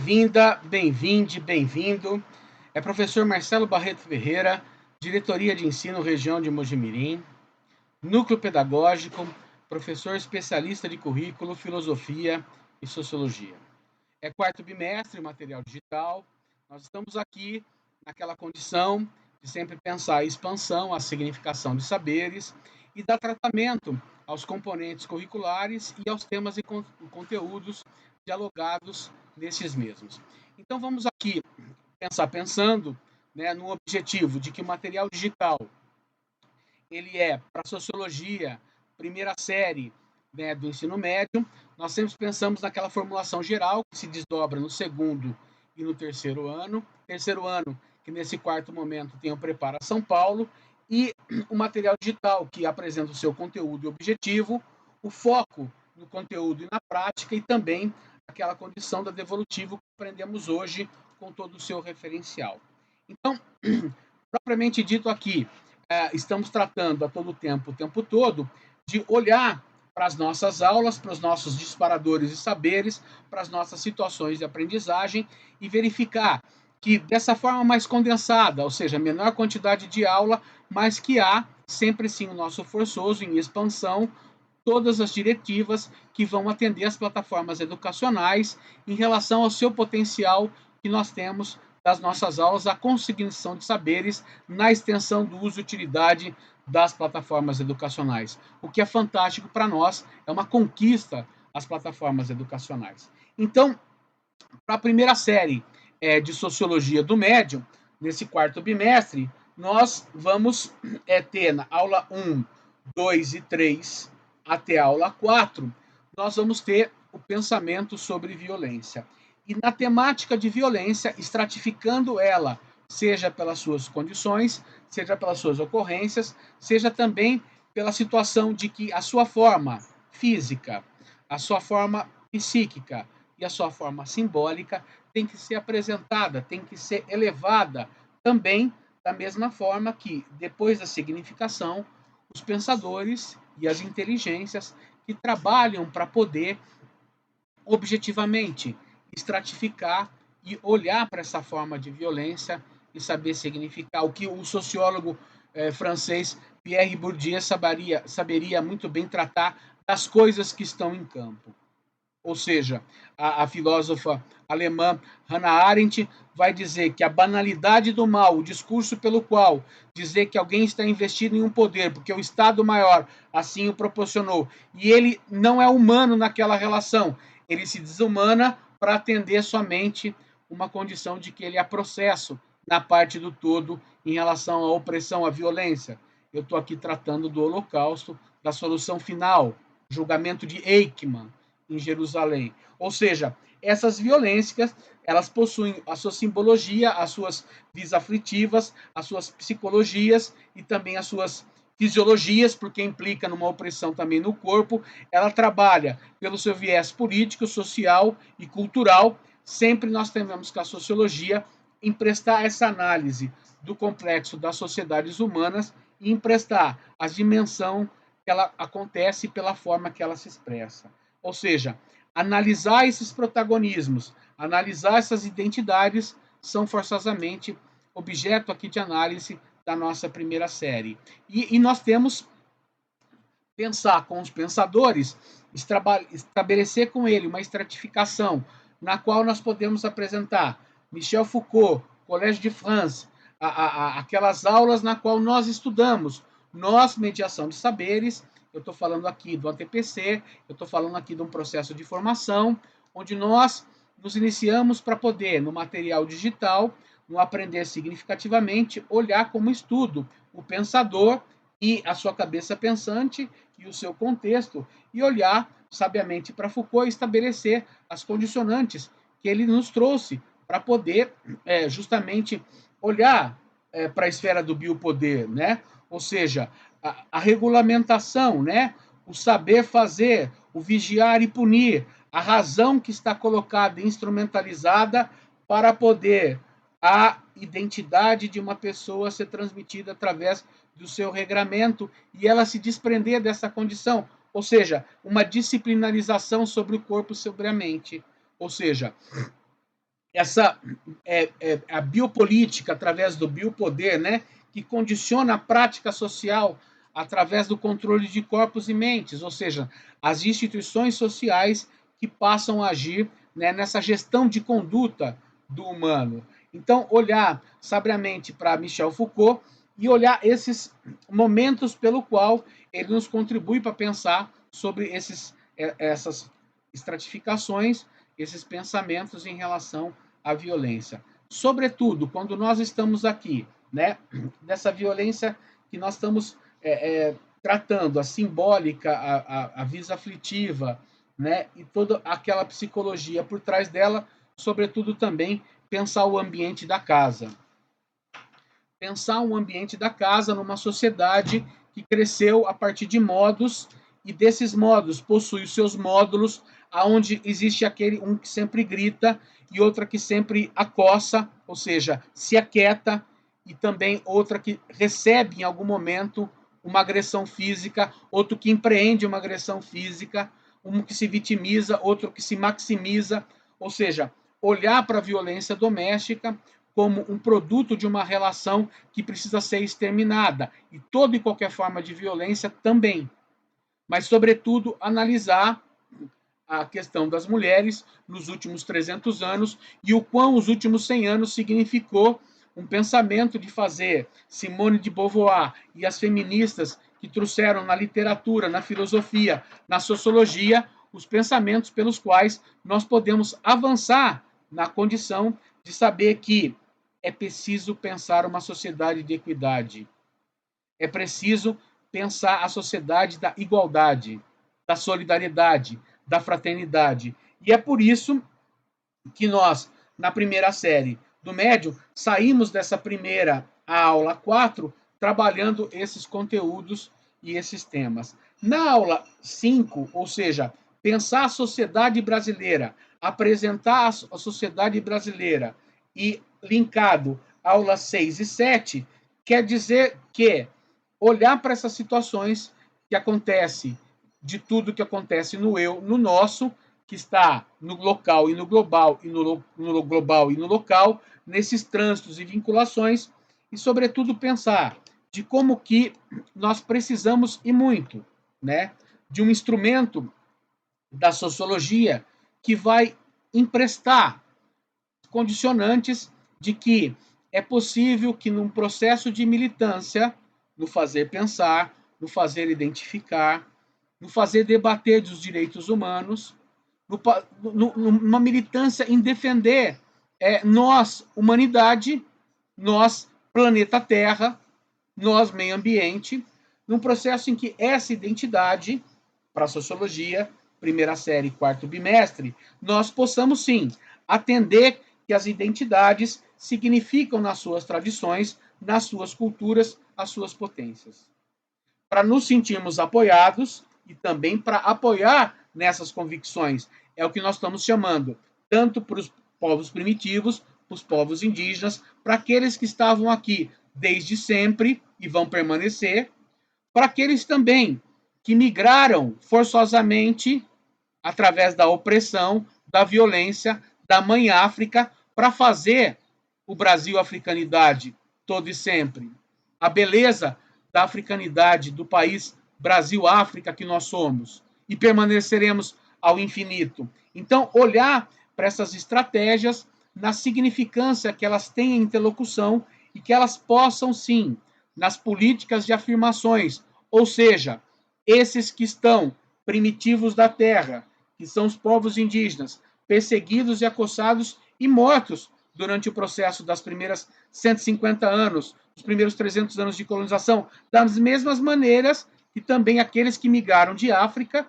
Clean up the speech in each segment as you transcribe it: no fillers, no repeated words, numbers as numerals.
Bem-vinda, bem-vinde, bem-vindo. É professor Marcelo Barreto Ferreira, Diretoria de Ensino Região de Mojimirim, Núcleo Pedagógico, professor especialista de currículo, filosofia e sociologia. É quarto bimestre, material digital. Nós estamos aqui naquela condição de sempre pensar a expansão, a significação de saberes e dar tratamento aos componentes curriculares e aos temas e conteúdos dialogados nesses mesmos. Então vamos aqui pensando, né, no objetivo de que o material digital ele é para sociologia, primeira série, né, do ensino médio. Nós sempre pensamos naquela formulação geral que se desdobra no segundo e no terceiro ano. Terceiro ano, que nesse quarto momento tem o Prepara São Paulo, e o material digital, que apresenta o seu conteúdo e objetivo, o foco no conteúdo e na prática, e também aquela condição da devolutivo que aprendemos hoje com todo o seu referencial. Então, propriamente dito aqui, estamos tratando a todo tempo, o tempo todo, de olhar para as nossas aulas, para os nossos disparadores de saberes, para as nossas situações de aprendizagem e verificar que dessa forma mais condensada, ou seja, menor quantidade de aula, mas que há sempre sim o nosso forçoso em expansão, todas as diretivas que vão atender as plataformas educacionais em relação ao seu potencial que nós temos das nossas aulas, a consignação de saberes na extensão do uso e utilidade das plataformas educacionais. O que é fantástico para nós, é uma conquista as plataformas educacionais. Então, para a primeira série de Sociologia do Médio, nesse quarto bimestre, nós vamos ter na aula 1, 2 e 3 até a aula 4, nós vamos ter o pensamento sobre violência. E na temática de violência, estratificando ela, seja pelas suas condições, seja pelas suas ocorrências, seja também pela situação de que a sua forma física, a sua forma psíquica e a sua forma simbólica tem que ser apresentada, tem que ser elevada também da mesma forma que, depois da significação, os pensadores e as inteligências que trabalham para poder objetivamente estratificar e olhar para essa forma de violência e saber significar o que o sociólogo francês Pierre Bourdieu saberia muito bem tratar das coisas que estão em campo. Ou seja, a filósofa alemã Hannah Arendt vai dizer que a banalidade do mal, o discurso pelo qual dizer que alguém está investido em um poder porque o Estado maior assim o proporcionou e ele não é humano naquela relação, ele se desumana para atender somente uma condição de que ele é processo na parte do todo em relação à opressão, à violência. Eu estou aqui tratando do Holocausto, da solução final, julgamento de Eichmann, em Jerusalém. Ou seja, essas violências, elas possuem a sua simbologia, as suas vias aflitivas, as suas psicologias e também as suas fisiologias, porque implica numa opressão também no corpo. Ela trabalha pelo seu viés político, social e cultural. Sempre nós temos que a sociologia emprestar essa análise do complexo das sociedades humanas e emprestar a dimensão que ela acontece pela forma que ela se expressa. Ou seja, analisar esses protagonismos, analisar essas identidades, são forçosamente objeto aqui de análise da nossa primeira série. E nós temos pensar com os pensadores, estabelecer com ele uma estratificação na qual nós podemos apresentar Michel Foucault, Collège de France, aquelas aulas na qual nós estudamos, nós, mediação de saberes. Eu estou falando aqui do ATPC, eu estou falando aqui de um processo de formação, onde nós nos iniciamos para poder, no material digital, no aprender significativamente, olhar como estudo o pensador e a sua cabeça pensante e o seu contexto, e olhar sabiamente para Foucault e estabelecer as condicionantes que ele nos trouxe para poder justamente olhar para a esfera do biopoder, né? Ou seja, a regulamentação, né? O saber fazer, o vigiar e punir, a razão que está colocada e instrumentalizada para poder a identidade de uma pessoa ser transmitida através do seu regramento e ela se desprender dessa condição, ou seja, uma disciplinarização sobre o corpo, sobre a mente. Ou seja, essa a biopolítica através do biopoder, né, que condiciona a prática social através do controle de corpos e mentes, ou seja, as instituições sociais que passam a agir, né, nessa gestão de conduta do humano. Então, olhar sabiamente para Michel Foucault e olhar esses momentos pelo qual ele nos contribui para pensar sobre essas estratificações, esses pensamentos em relação à violência. Sobretudo, quando nós estamos aqui, né, dessa violência que nós estamos tratando, a simbólica, a vis-aflitiva, né, e toda aquela psicologia por trás dela, sobretudo também pensar o ambiente da casa. Pensar um ambiente da casa numa sociedade que cresceu a partir de modos e desses modos possui os seus módulos, aonde existe aquele um que sempre grita e outra que sempre acossa, ou seja, se aquieta, e também outra que recebe em algum momento uma agressão física, outro que empreende uma agressão física, um que se vitimiza, outro que se maximiza, ou seja, olhar para a violência doméstica como um produto de uma relação que precisa ser exterminada, e toda e qualquer forma de violência também. Mas, sobretudo, analisar a questão das mulheres nos últimos 300 anos e o quão os últimos 100 anos significou um pensamento de fazer Simone de Beauvoir e as feministas que trouxeram na literatura, na filosofia, na sociologia, os pensamentos pelos quais nós podemos avançar na condição de saber que é preciso pensar uma sociedade de equidade. É preciso pensar a sociedade da igualdade, da solidariedade, da fraternidade. E é por isso que nós, na primeira série do Médium, saímos dessa primeira aula 4 trabalhando esses conteúdos e esses temas. Na aula 5, ou seja, pensar a sociedade brasileira, apresentar a sociedade brasileira e linkado aulas 6 e 7, quer dizer que olhar para essas situações que acontece, de tudo que acontece no eu, no nosso, que está no local e no global, e no global e no local, nesses trânsitos e vinculações, e, sobretudo, pensar de como que nós precisamos, e muito, né, de um instrumento da sociologia que vai emprestar condicionantes de que é possível que num processo de militância, no fazer pensar, no fazer identificar, no fazer debater dos direitos humanos, numa militância em defender nós, humanidade, nós, planeta Terra, nós, meio ambiente, num processo em que essa identidade, para a sociologia, primeira série, quarto bimestre, nós possamos, sim, atender que as identidades significam nas suas tradições, nas suas culturas, as suas potências. Para nos sentirmos apoiados e também para apoiar nessas convicções. É o que nós estamos chamando, tanto para os povos primitivos, para os povos indígenas, para aqueles que estavam aqui desde sempre e vão permanecer, para aqueles também que migraram forçosamente através da opressão, da violência, da mãe África, para fazer o Brasil africanidade todo e sempre. A beleza da africanidade do país Brasil-África que nós somos e permaneceremos ao infinito. Então, olhar para essas estratégias na significância que elas têm em interlocução e que elas possam, sim, nas políticas de afirmações, ou seja, esses que estão primitivos da terra, que são os povos indígenas, perseguidos e acossados e mortos durante o processo das primeiras 150 anos, os primeiros 300 anos de colonização, das mesmas maneiras que também aqueles que migraram de África,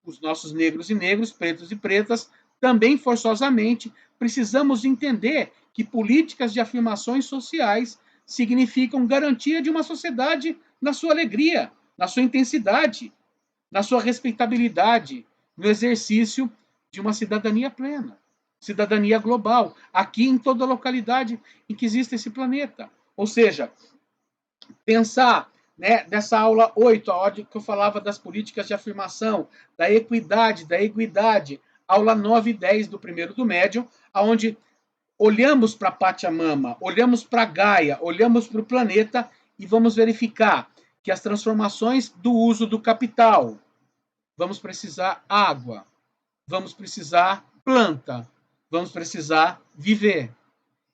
os nossos negros e negros, pretos e pretas, também forçosamente precisamos entender que políticas de afirmações sociais significam garantia de uma sociedade na sua alegria, na sua intensidade, na sua respeitabilidade, no exercício de uma cidadania plena, cidadania global, aqui em toda a localidade em que existe esse planeta. Ou seja, pensar, né, nessa aula 8, a hora que eu falava das políticas de afirmação, da equidade, da equidade, aula 9 e 10 do primeiro do médium, onde olhamos para Pachamama, olhamos para Gaia, olhamos para o planeta e vamos verificar que as transformações do uso do capital, vamos precisar água, vamos precisar planta, vamos precisar viver.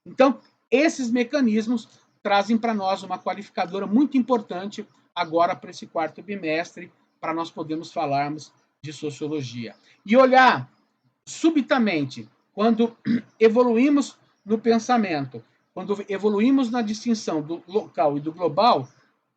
Então, esses mecanismos trazem para nós uma qualificadora muito importante agora para esse quarto bimestre, para nós podermos falarmos de sociologia. E olhar subitamente, quando evoluímos no pensamento, quando evoluímos na distinção do local e do global,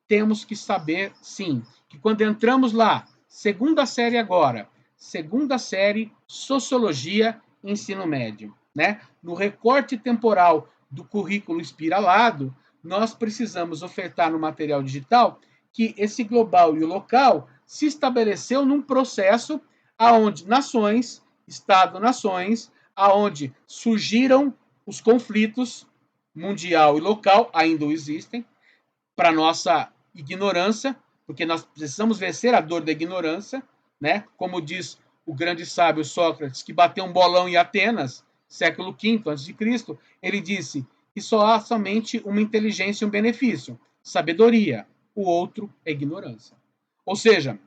temos que saber, sim, que quando entramos lá, segunda série agora, segunda série, Sociologia, Ensino Médio, né? No recorte temporal do currículo espiralado, nós precisamos ofertar no material digital que esse global e o local se estabeleceu num processo aonde nações, Estado-nações, aonde surgiram os conflitos mundial e local, ainda existem, para nossa ignorância, porque nós precisamos vencer a dor da ignorância, né? Como diz o grande sábio Sócrates, que bateu um bolão em Atenas, século V a.C., ele disse que só há somente uma inteligência e um benefício, sabedoria. O outro é ignorância. Ou seja,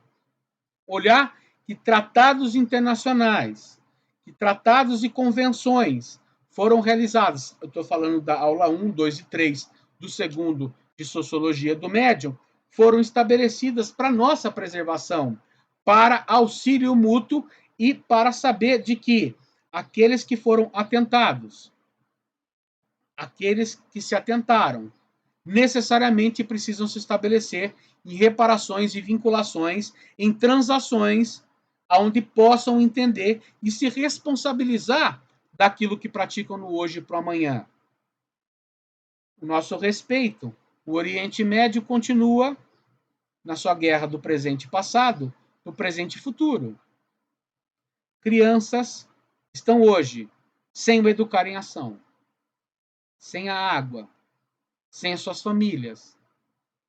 olhar que tratados internacionais, que tratados e convenções foram realizados. Eu estou falando da aula 1, 2 e 3 do segundo de Sociologia do Médium, foram estabelecidas para nossa preservação, para auxílio mútuo e para saber de que aqueles que foram atentados, aqueles que se atentaram, necessariamente precisam se estabelecer em reparações e vinculações, em transações, onde possam entender e se responsabilizar daquilo que praticam no hoje para o amanhã. O nosso respeito. O Oriente Médio continua na sua guerra do presente e passado, do presente e futuro. Crianças estão hoje sem o educar em ação, sem a água, sem as suas famílias,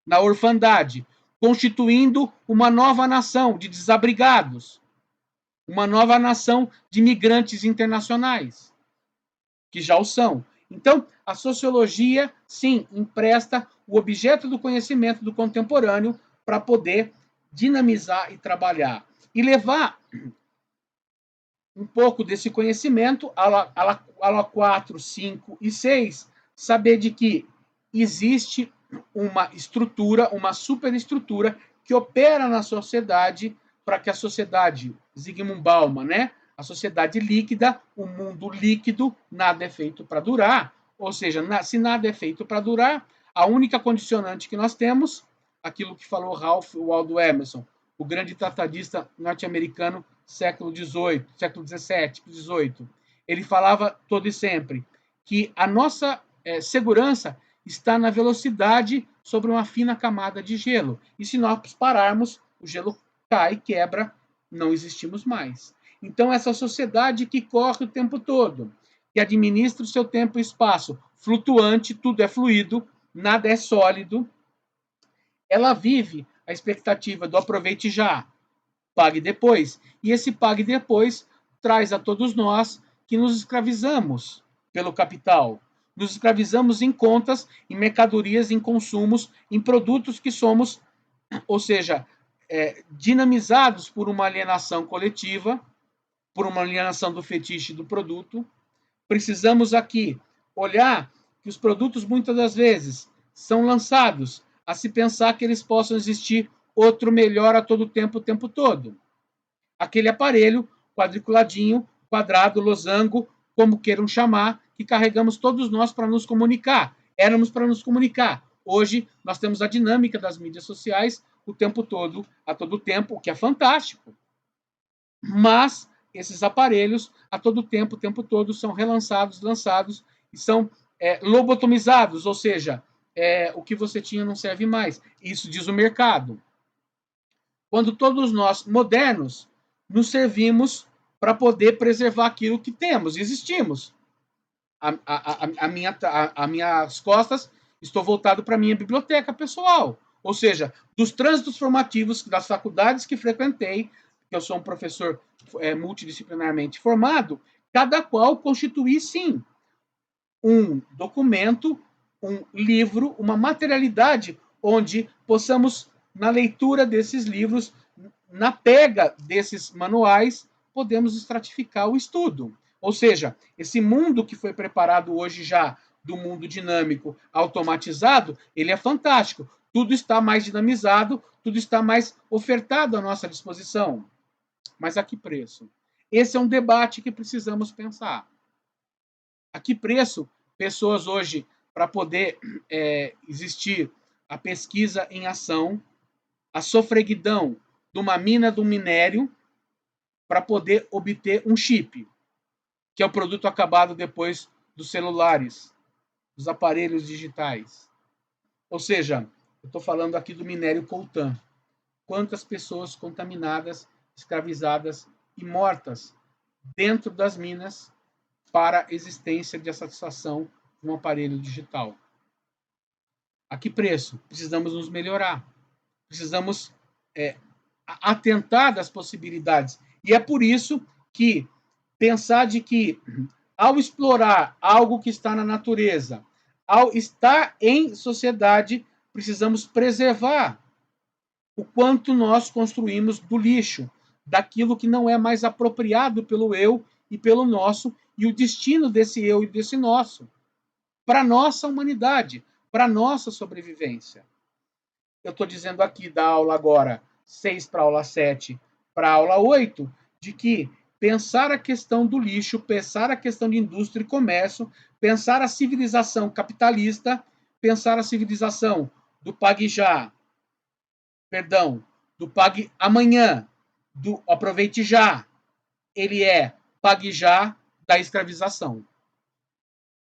na orfandade, constituindo uma nova nação de desabrigados, uma nova nação de migrantes internacionais, que já o são. Então, a sociologia, sim, empresta o objeto do conhecimento do contemporâneo para poder dinamizar e trabalhar. E levar um pouco desse conhecimento, aula 4, 5 e 6, saber de que existe uma estrutura, uma superestrutura que opera na sociedade para que a sociedade, Zygmunt Bauman, né? A sociedade líquida, o mundo líquido, nada é feito para durar. Ou seja, se nada é feito para durar, a única condicionante que nós temos, aquilo que falou Ralph Waldo Emerson, o grande tratadista norte-americano século XVIII, século XVII, XVIII, ele falava todo e sempre que a nossa segurança está na velocidade sobre uma fina camada de gelo. E se nós pararmos, o gelo cai, quebra, não existimos mais. Então, essa sociedade que corre o tempo todo, que administra o seu tempo e espaço, flutuante, tudo é fluido, nada é sólido, ela vive a expectativa do aproveite já, pague depois. E esse pague depois traz a todos nós que nos escravizamos pelo capital. Nos escravizamos em contas, em mercadorias, em consumos, em produtos que somos, ou seja, dinamizados por uma alienação coletiva, por uma alienação do fetiche do produto. Precisamos aqui olhar que os produtos, muitas das vezes, são lançados a se pensar que eles possam existir outro melhor a todo tempo, o tempo todo. Aquele aparelho quadriculadinho, quadrado, losango, como queiram chamar, que carregamos todos nós para nos comunicar. Éramos para nos comunicar. Hoje, nós temos a dinâmica das mídias sociais o tempo todo, a todo tempo, o que é fantástico. Mas esses aparelhos, a todo tempo, o tempo todo, são relançados, lançados e são lobotomizados, ou seja, o que você tinha não serve mais. Isso diz o mercado. Quando todos nós, modernos, nos servimos para poder preservar aquilo que temos, existimos. A minhas costas, estou voltado para a minha biblioteca pessoal. Ou seja, dos trânsitos formativos das faculdades que frequentei, que eu sou um professor multidisciplinarmente formado, cada qual constitui, sim, um documento, um livro, uma materialidade onde possamos, na leitura desses livros, na pega desses manuais, podemos estratificar o estudo. Ou seja, esse mundo que foi preparado hoje já, do mundo dinâmico, automatizado, ele é fantástico. Tudo está mais dinamizado, tudo está mais ofertado à nossa disposição. Mas a que preço? Esse é um debate que precisamos pensar. A que preço pessoas hoje, para poder existir a pesquisa em ação, a sofreguidão de uma mina do minério para poder obter um chip, que é o produto acabado depois dos celulares, dos aparelhos digitais. Ou seja, eu estou falando aqui do minério coltan. Quantas pessoas contaminadas, escravizadas e mortas dentro das minas para a existência de satisfação de um aparelho digital. A que preço? Precisamos nos melhorar. Precisamos atentar das possibilidades. E é por isso que pensar de que, ao explorar algo que está na natureza, ao estar em sociedade, precisamos preservar o quanto nós construímos do lixo, daquilo que não é mais apropriado pelo eu e pelo nosso, e o destino desse eu e desse nosso, para a nossa humanidade, para a nossa sobrevivência. Eu estou dizendo aqui da aula agora 6 para a aula 7, para a aula 8, de que pensar a questão do lixo, pensar a questão de indústria e comércio, pensar a civilização capitalista, pensar a civilização do pague já, perdão, do pague amanhã, do aproveite já, ele é pague já da escravização.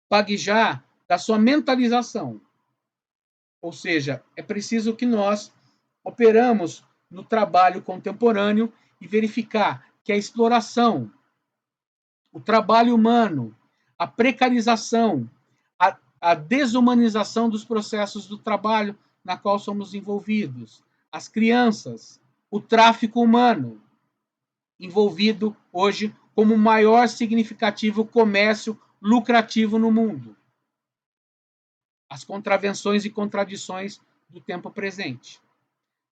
Pague já da sua mentalização. Ou seja, é preciso que nós operamos no trabalho contemporâneo e verificar que a exploração, o trabalho humano, a precarização, a desumanização dos processos do trabalho na qual somos envolvidos, as crianças, o tráfico humano, envolvido hoje como o maior significativo comércio lucrativo no mundo. As contravenções e contradições do tempo presente.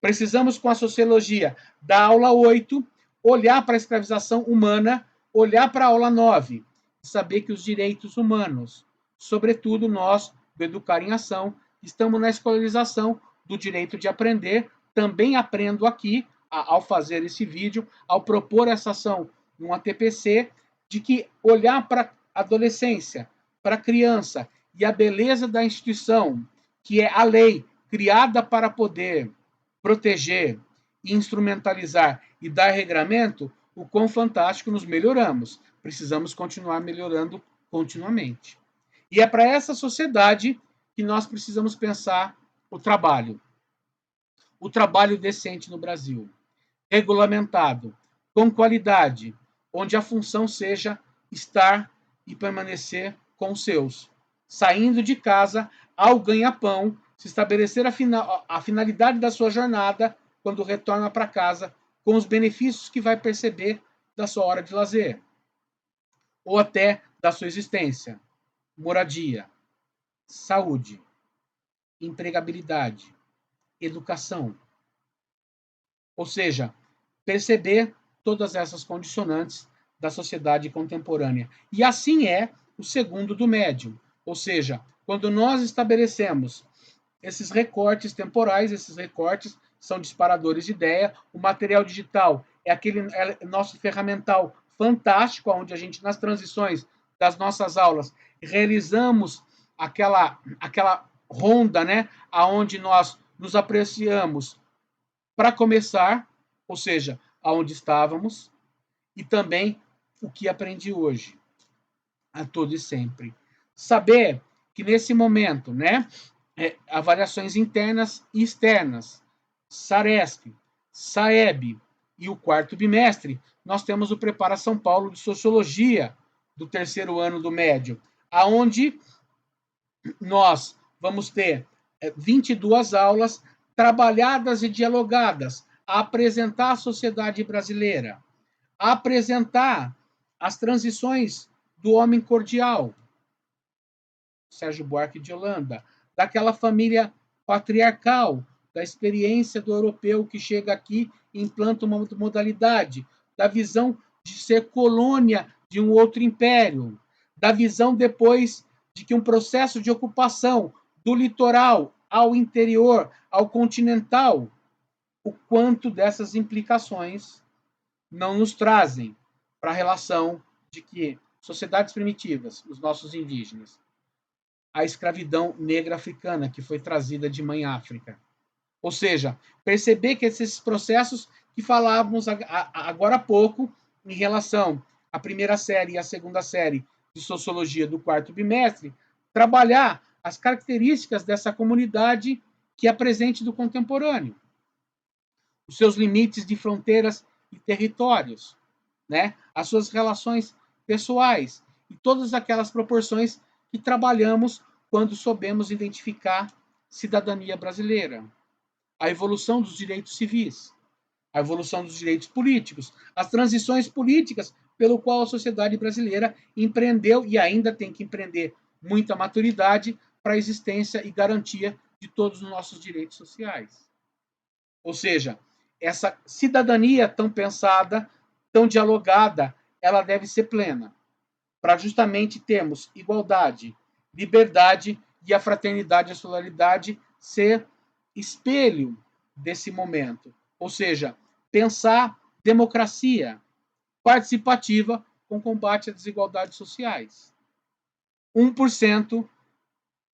Precisamos, com a sociologia da aula 8, olhar para a escravização humana, olhar para a aula 9, e saber que os direitos humanos, sobretudo nós, do Educar em Ação, estamos na escolarização do direito de aprender. Também aprendo aqui, ao fazer esse vídeo, ao propor essa ação no ATPC, de que olhar para a adolescência, para a criança, e a beleza da instituição, que é a lei criada para poder proteger, instrumentalizar e dar regramento, o quão fantástico nos melhoramos. Precisamos continuar melhorando continuamente. E é para essa sociedade que nós precisamos pensar o trabalho. O trabalho decente no Brasil, regulamentado, com qualidade, onde a função seja estar e permanecer com os seus, saindo de casa ao ganha-pão, se estabelecer a finalidade da sua jornada quando retorna para casa, com os benefícios que vai perceber da sua hora de lazer, ou até da sua existência, moradia, saúde, empregabilidade, educação. Ou seja, perceber todas essas condicionantes da sociedade contemporânea. E assim é o segundo do médium. Ou seja, quando nós estabelecemos esses recortes temporais, esses recortes são disparadores de ideia, o material digital é aquele nosso ferramental fantástico, onde a gente, nas transições das nossas aulas, realizamos aquela ronda, né, aonde nós nos apreciamos para começar, ou seja, aonde estávamos, e também o que aprendi hoje, a todo e sempre. Saber que nesse momento, né, avaliações internas e externas, SARESP, SAEB e o quarto bimestre, nós temos o Prepara São Paulo de Sociologia do terceiro ano do médio, aonde nós vamos ter 22 aulas trabalhadas e dialogadas a apresentar a sociedade brasileira, a apresentar as transições do homem cordial, Sérgio Buarque de Holanda, daquela família patriarcal, da experiência do europeu que chega aqui e implanta uma modalidade, da visão de ser colônia de um outro império, da visão depois de que um processo de ocupação do litoral ao interior, ao continental, o quanto dessas implicações não nos trazem para a relação de que sociedades primitivas, os nossos indígenas, a escravidão negra africana que foi trazida de Mãe África. Ou seja, perceber que esses processos que falávamos agora há pouco em relação à primeira série e à segunda série de sociologia do quarto bimestre, trabalhar as características dessa comunidade que é presente do contemporâneo, os seus limites de fronteiras e territórios, né? As suas relações pessoais e todas aquelas proporções que trabalhamos quando soubemos identificar cidadania brasileira, a evolução dos direitos civis, a evolução dos direitos políticos, as transições políticas pelo qual a sociedade brasileira empreendeu e ainda tem que empreender muita maturidade para a existência e garantia de todos os nossos direitos sociais. Ou seja, essa cidadania tão pensada, tão dialogada, ela deve ser plena, para justamente termos igualdade, liberdade e a fraternidade e a solidariedade ser espelho desse momento. Ou seja, pensar democracia participativa com combate às desigualdades sociais. 1%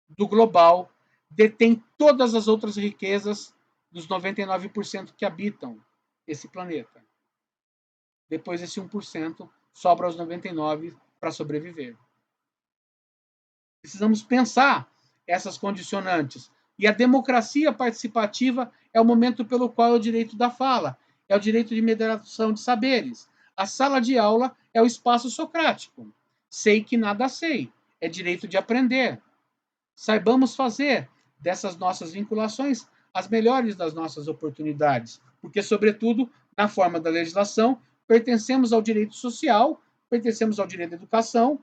do global detém todas as outras riquezas dos 99% que habitam esse planeta. Depois, esse 1% sobra aos 99% para sobreviver. Precisamos pensar essas condicionantes. E a democracia participativa é o momento pelo qual é o direito da fala, é o direito de mediação de saberes. A sala de aula é o espaço socrático. Sei que nada sei. É direito de aprender. Saibamos fazer dessas nossas vinculações as melhores das nossas oportunidades, porque, sobretudo, na forma da legislação, pertencemos ao direito social, pertencemos ao direito da educação,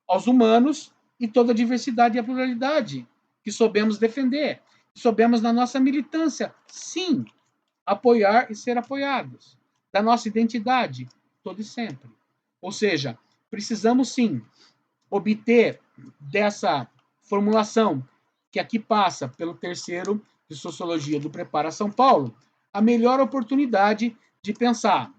aos humanos e toda a diversidade e a pluralidade que soubemos defender, que soubemos na nossa militância, sim, apoiar e ser apoiados, da nossa identidade, todo e sempre. Ou seja, precisamos sim obter dessa formulação que aqui passa pelo terceiro de Sociologia do Prepara São Paulo, a melhor oportunidade de pensar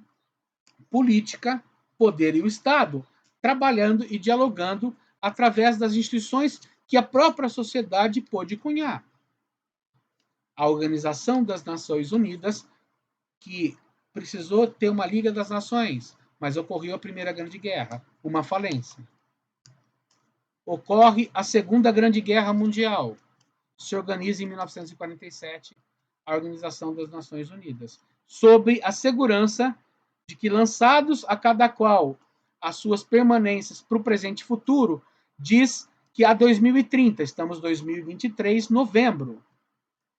política, poder e o Estado, trabalhando e dialogando através das instituições que a própria sociedade pôde cunhar. A Organização das Nações Unidas, que precisou ter uma Liga das Nações, mas ocorreu a Primeira Grande Guerra, uma falência. Ocorre a Segunda Grande Guerra Mundial. Se organiza em 1947 a Organização das Nações Unidas, sobre a segurança de que, lançados a cada qual as suas permanências para o presente e futuro, diz que a 2030, estamos em 2023, novembro,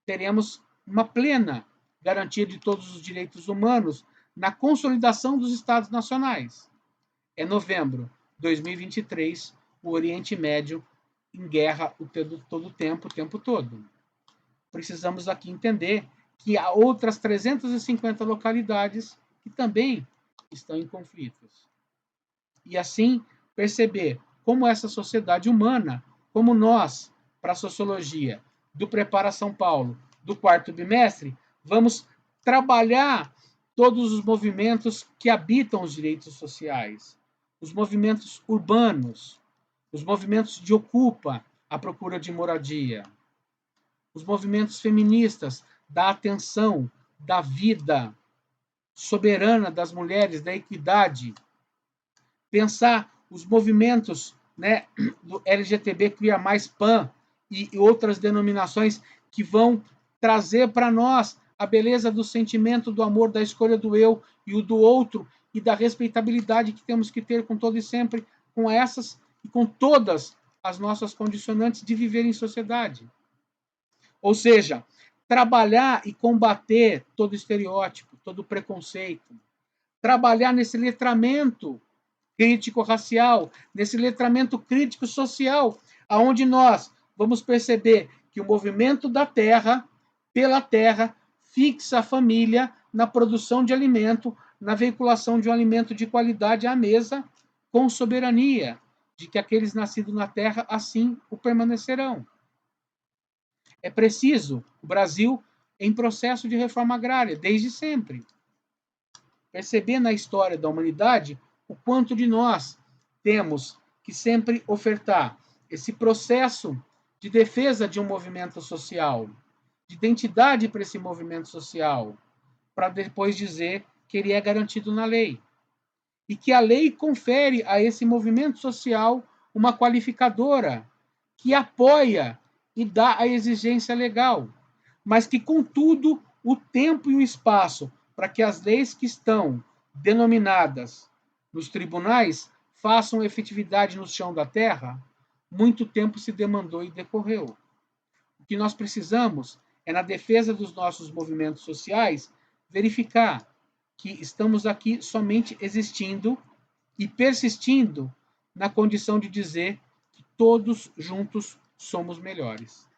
teremos uma plena garantia de todos os direitos humanos na consolidação dos Estados nacionais. É novembro de 2023, o Oriente Médio em guerra todo o tempo todo. Precisamos aqui entender que há outras 350 localidades que também estão em conflitos. E assim perceber como essa sociedade humana, como nós, para a sociologia do Prepara São Paulo, do quarto bimestre, vamos trabalhar todos os movimentos que habitam os direitos sociais, os movimentos urbanos, os movimentos de ocupa, a procura de moradia, os movimentos feministas da atenção, da vida soberana das mulheres, da equidade, pensar os movimentos, né, do LGTB Queer mais PAN e outras denominações que vão trazer para nós a beleza do sentimento, do amor, da escolha do eu e o do outro e da respeitabilidade que temos que ter com todo e sempre, com essas e com todas as nossas condicionantes de viver em sociedade. Ou seja, trabalhar e combater todo estereótipo, todo preconceito, trabalhar nesse letramento crítico-racial, nesse letramento crítico-social, aonde nós vamos perceber que o movimento da terra, pela terra, fixa a família na produção de alimento, na veiculação de um alimento de qualidade à mesa, com soberania, de que aqueles nascidos na terra assim o permanecerão. É preciso, o Brasil em processo de reforma agrária, desde sempre. Perceber na história da humanidade o quanto de nós temos que sempre ofertar esse processo de defesa de um movimento social, de identidade para esse movimento social, para depois dizer que ele é garantido na lei. E que a lei confere a esse movimento social uma qualificadora que apoia e dá a exigência legal, mas que, contudo, o tempo e o espaço para que as leis que estão denominadas nos tribunais façam efetividade no chão da terra, muito tempo se demandou e decorreu. O que nós precisamos é, na defesa dos nossos movimentos sociais, verificar que estamos aqui somente existindo e persistindo na condição de dizer que todos juntos somos melhores.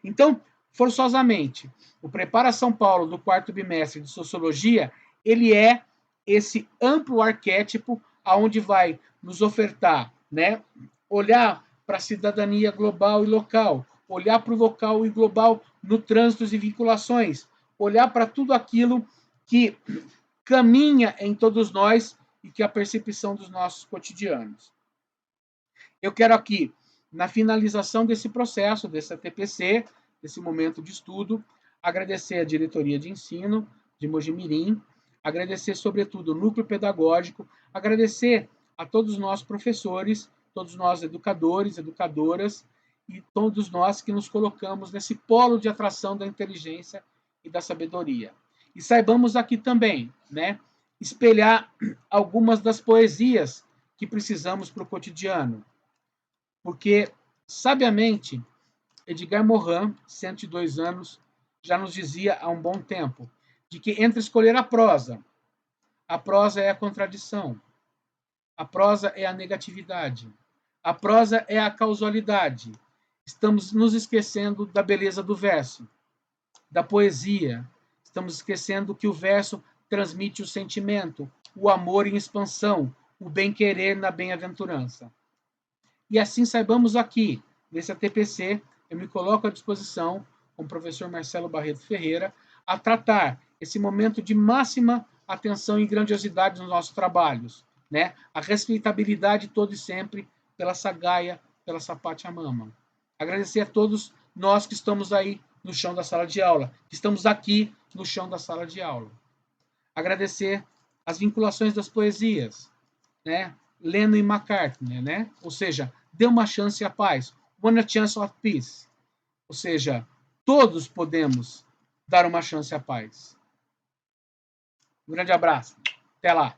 Então, forçosamente, o Prepara São Paulo do quarto bimestre de Sociologia, ele é esse amplo arquétipo aonde vai nos ofertar, né, olhar para a cidadania global e local, olhar para o local e global no trânsito e vinculações, olhar para tudo aquilo que caminha em todos nós e que é a percepção dos nossos cotidianos. Eu quero aqui, na finalização desse processo, dessa TPC, desse momento de estudo, agradecer a diretoria de ensino de Mojimirim, agradecer, sobretudo, o núcleo pedagógico, agradecer a todos nós professores, todos nós educadores, educadoras e todos nós que nos colocamos nesse polo de atração da inteligência e da sabedoria. E saibamos aqui também, né, espelhar algumas das poesias que precisamos para o cotidiano. Porque, sabiamente, Edgar Morin, 102 anos, já nos dizia há um bom tempo, de que entre escolher a prosa é a contradição, a prosa é a negatividade, a prosa é a causalidade. Estamos nos esquecendo da beleza do verso, da poesia. Estamos esquecendo que o verso transmite o sentimento, o amor em expansão, o bem-querer na bem-aventurança. E assim saibamos aqui, nesse ATPC, eu me coloco à disposição, com o professor Marcelo Barreto Ferreira, a tratar esse momento de máxima atenção e grandiosidade nos nossos trabalhos, né? A respeitabilidade todo e sempre pela Sagaia, pela Sapatia Mama. Agradecer a todos nós que estamos aí no chão da sala de aula, que estamos aqui no chão da sala de aula. Agradecer as vinculações das poesias, né? Lennon e McCartney, né? Ou seja, dê uma chance à paz. One chance of peace. Ou seja, todos podemos dar uma chance à paz. Um grande abraço. Até lá.